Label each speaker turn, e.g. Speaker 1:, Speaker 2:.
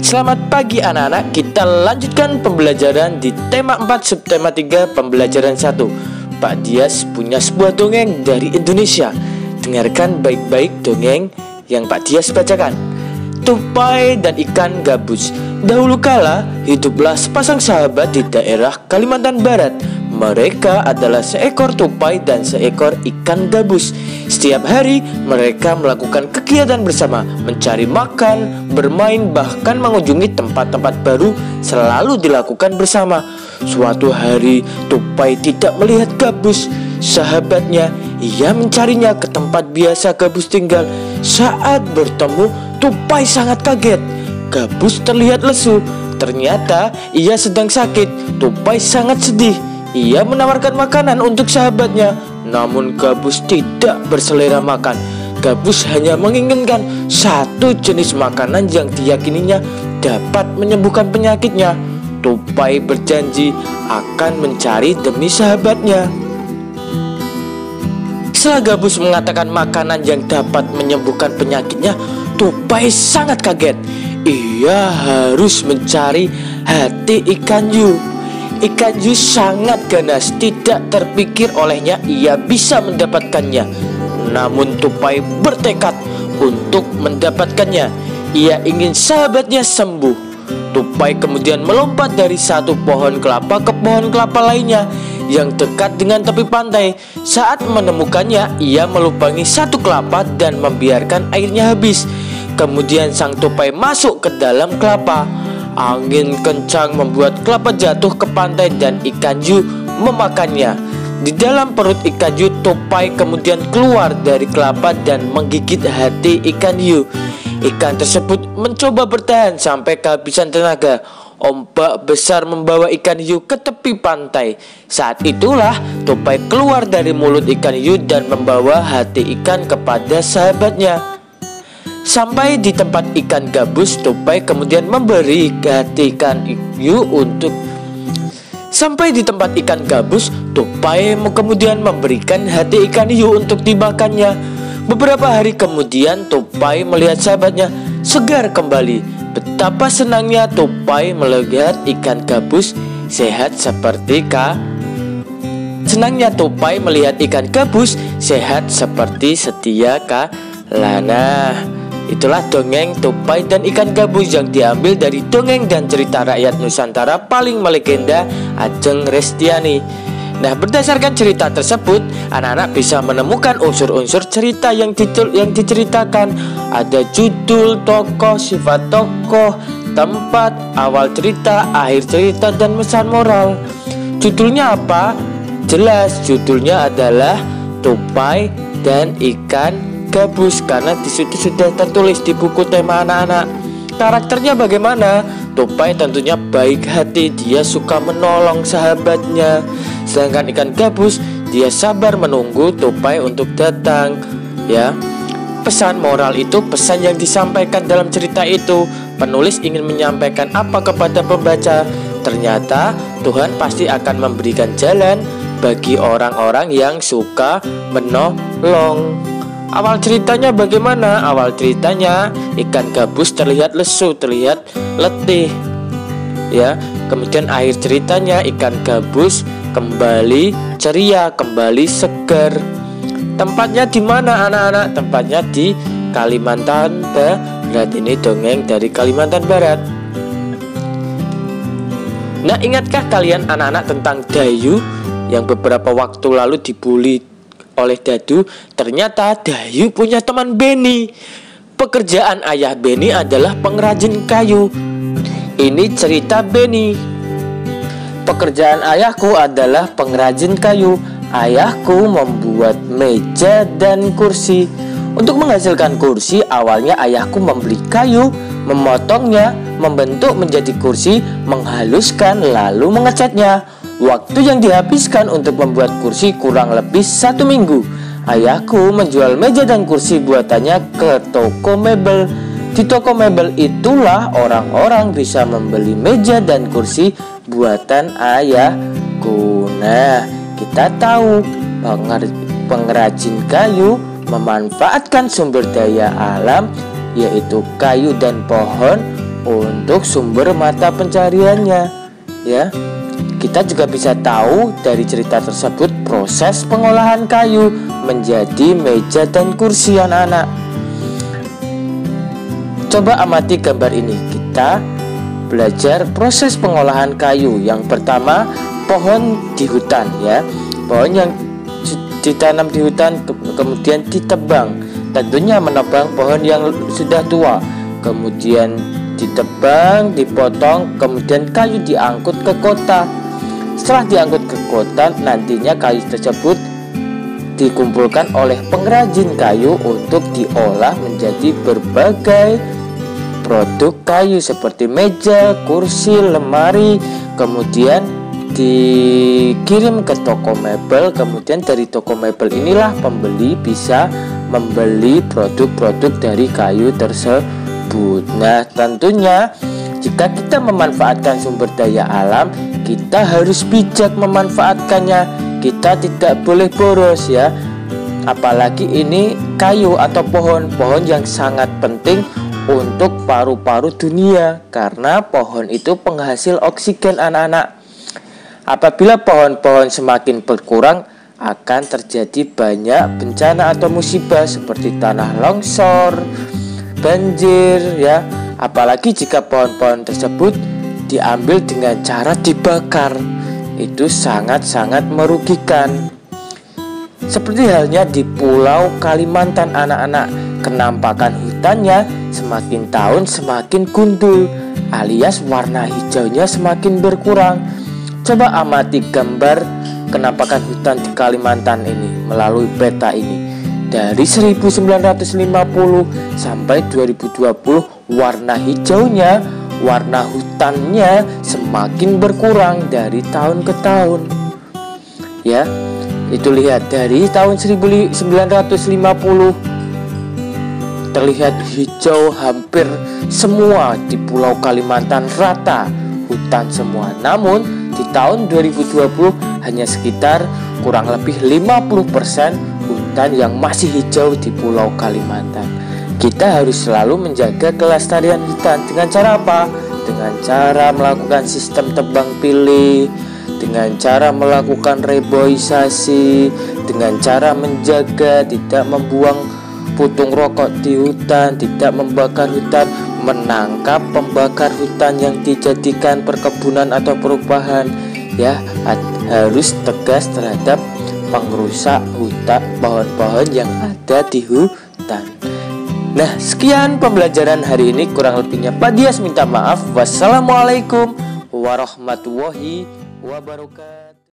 Speaker 1: Selamat pagi anak-anak, kita lanjutkan pembelajaran di tema 4 subtema 3 pembelajaran 1. Pak Dias punya sebuah dongeng dari Indonesia. Dengarkan baik-baik dongeng yang Pak Dias bacakan. Tupai dan ikan gabus. Dahulu kala hiduplah sepasang sahabat di daerah Kalimantan Barat. Mereka adalah seekor tupai dan seekor ikan gabus. Setiap hari mereka melakukan kegiatan bersama, mencari makan, bermain, bahkan mengunjungi tempat-tempat baru selalu dilakukan bersama. Suatu hari tupai tidak melihat gabus, sahabatnya. Ia mencarinya ke tempat biasa gabus tinggal. Saat bertemu, tupai sangat kaget. Gabus terlihat lesu. Ternyata ia sedang sakit. Tupai sangat sedih. Ia menawarkan makanan untuk sahabatnya, namun gabus tidak berselera makan. Gabus hanya menginginkan satu jenis makanan yang diyakininya dapat menyembuhkan penyakitnya. Tupai berjanji akan mencari demi sahabatnya. Setelah gabus mengatakan makanan yang dapat menyembuhkan penyakitnya, tupai sangat kaget. Ia harus mencari hati ikan hiu. Ikan hiu sangat ganas, tidak terpikir olehnya ia bisa mendapatkannya. Namun tupai bertekad untuk mendapatkannya. Ia ingin sahabatnya sembuh. Tupai kemudian melompat dari satu pohon kelapa ke pohon kelapa lainnya yang dekat dengan tepi pantai. Saat menemukannya, ia melubangi satu kelapa dan membiarkan airnya habis. Kemudian sang tupai masuk ke dalam kelapa. Angin kencang membuat kelapa jatuh ke pantai dan ikan hiu memakannya. Di dalam perut ikan hiu, tupai kemudian keluar dari kelapa dan menggigit hati ikan hiu. Ikan tersebut mencoba bertahan sampai kehabisan tenaga. Ombak besar membawa ikan hiu ke tepi pantai. Saat itulah tupai keluar dari mulut ikan hiu dan membawa hati ikan kepada sahabatnya. Sampai di tempat ikan gabus, tupai kemudian memberi hati ikan hiu untuk Sampai di tempat ikan gabus, tupai kemudian memberikan hati ikan hiu untuk dimakannya. Beberapa hari kemudian, tupai melihat sahabatnya segar kembali. Betapa senangnya tupai melihat ikan gabus sehat seperti Senangnya tupai melihat ikan gabus sehat seperti sedia kalana. Itulah dongeng tupai dan ikan gabus yang diambil dari dongeng dan cerita rakyat Nusantara paling melegenda Ajeng Restiani. Nah, berdasarkan cerita tersebut, anak-anak bisa menemukan unsur-unsur cerita yang diceritakan. Ada judul, tokoh, sifat tokoh, tempat, awal cerita, akhir cerita, dan pesan moral. Judulnya apa? Jelas, judulnya adalah Tupai dan Ikan Gabus, karena disitu sudah tertulis di buku tema anak-anak. Karakternya bagaimana? Tupai tentunya baik hati, dia suka menolong sahabatnya. Sedangkan ikan gabus, dia sabar menunggu tupai untuk datang. Ya, pesan moral itu pesan yang disampaikan dalam cerita itu. Penulis ingin menyampaikan apa kepada pembaca? Ternyata Tuhan pasti akan memberikan jalan bagi orang-orang yang suka menolong. Awal ceritanya bagaimana? Awal ceritanya ikan gabus terlihat lesu, terlihat letih. Ya, kemudian akhir ceritanya ikan gabus kembali ceria, kembali segar. Tempatnya di mana anak-anak? Tempatnya di Kalimantan Barat. Ini dongeng dari Kalimantan Barat. Nah, ingatkah kalian anak-anak tentang Dayu yang beberapa waktu lalu dibully oleh Dadu? Ternyata Dayu punya teman Beni. Pekerjaan ayah Beni adalah pengrajin kayu. Ini cerita Beni. Pekerjaan ayahku adalah pengrajin kayu. Ayahku membuat meja dan kursi. Untuk menghasilkan kursi, awalnya ayahku membeli kayu, memotongnya, membentuk menjadi kursi, menghaluskan, lalu mengecatnya. Waktu yang dihabiskan untuk membuat kursi kurang lebih 1 minggu. Ayahku menjual meja dan kursi buatannya ke toko mebel. Di toko mebel itulah orang-orang bisa membeli meja dan kursi buatan ayahku. Nah, kita tahu pengrajin kayu memanfaatkan sumber daya alam, yaitu kayu dan pohon untuk sumber mata pencariannya. Ya, kita juga bisa tahu dari cerita tersebut proses pengolahan kayu menjadi meja dan kursi anak-anak. Coba amati gambar ini. Kita belajar proses pengolahan kayu. Yang pertama, pohon di hutan ya. Pohon yang ditanam di hutan kemudian ditebang. Tentunya menebang pohon yang sudah tua. Kemudian ditebang, dipotong, kemudian kayu diangkut ke kota. Setelah diangkut ke kota, nantinya kayu tersebut dikumpulkan oleh pengrajin kayu untuk diolah menjadi berbagai produk kayu seperti meja, kursi, lemari, kemudian dikirim ke toko mebel. Kemudian dari toko mebel inilah pembeli bisa membeli produk-produk dari kayu tersebut. Nah, tentunya jika kita memanfaatkan sumber daya alam, kita harus bijak memanfaatkannya. Kita tidak boleh boros ya. Apalagi ini kayu atau pohon yang sangat penting untuk paru-paru dunia, karena pohon itu penghasil oksigen anak-anak. Apabila pohon-pohon semakin berkurang, akan terjadi banyak bencana atau musibah seperti tanah longsor, banjir ya. Apalagi jika pohon-pohon tersebut diambil dengan cara dibakar, itu sangat-sangat merugikan. Seperti halnya di Pulau Kalimantan anak-anak, kenampakan hutannya semakin tahun semakin gundul, alias warna hijaunya semakin berkurang. Coba amati gambar kenampakan hutan di Kalimantan ini melalui peta ini. Dari 1950 sampai 2020, warna hijaunya, warna hutannya semakin berkurang dari tahun ke tahun. Ya, itu lihat dari tahun 1950 terlihat hijau hampir semua di Pulau Kalimantan, rata hutan semua. Namun di tahun 2020 hanya sekitar kurang lebih 50% hutan yang masih hijau di Pulau Kalimantan. Kita harus selalu menjaga kelestarian hutan. Dengan cara apa? Dengan cara melakukan sistem tebang pilih, dengan cara melakukan reboisasi, dengan cara menjaga tidak membuang putung rokok di hutan, tidak membakar hutan, menangkap pembakar hutan yang dijadikan perkebunan atau perubahan. Ya, harus tegas terhadap pengrusak hutan, pohon-pohon yang ada di hutan. Nah, sekian pembelajaran hari ini. Kurang lebihnya Pak Dias minta maaf. Wassalamualaikum warahmatullahi wabarakatuh.